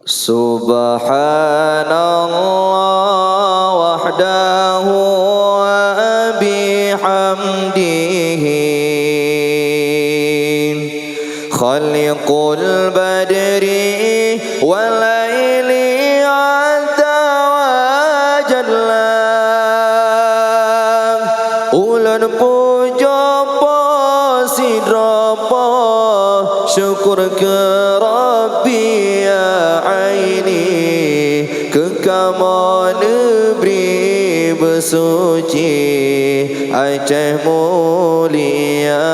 Subhanallah wahdahu wa bihamdihi khaliqul badri wal laili azza wa jalla ulan puja sidropo syukur ke Rabbi ya aini kekama negeri bersuci Aceh mulia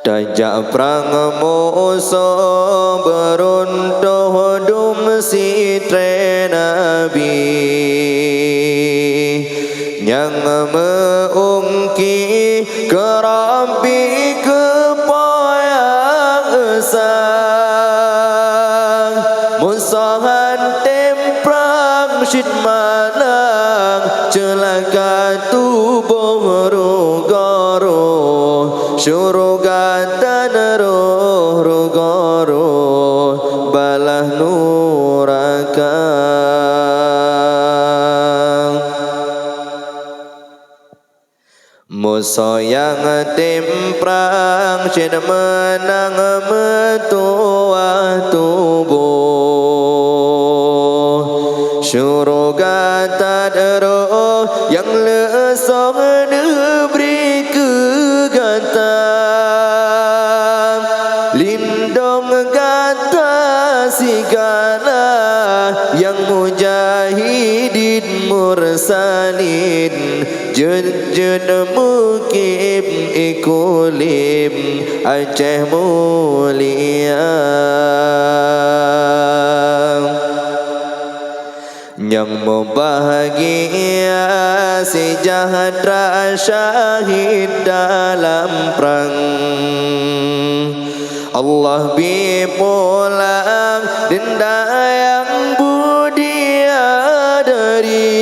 Dajak perang musuh beruntuh dum sitre Nabi yang meungki ke Rabbi kepoyang esang musahan temprang syid manang celaka tubuh rugaruh syurugatan roh rugaruh balah nuraka musuh yang temprang syed menang metuah tubuh syurugatan roh yang lesong diberi kegatang lindung gata segala yang mujahidin mursalin jud mukim ikulim Aceh mulia yang membahagia sejahtera syahid dalam perang Allah bipulang denda yang budia dari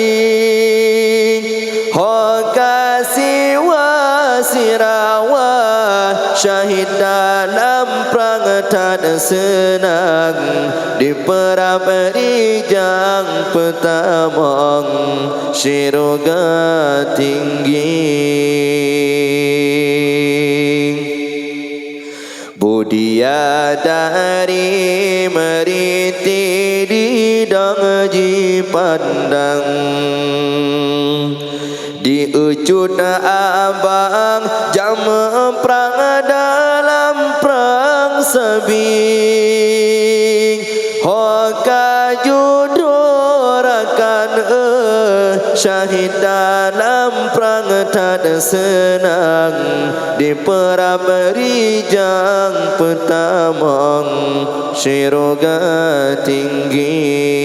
Hokasi wasirawa syahid dalam perang tak senang di perang rijang pertama syurga tinggi budia dari meriti di dangji pandang di ucut abang jam perang dalam perang sebing hoka judorakan syahid dalam perang tak senang di perang rijang pertama syurga tinggi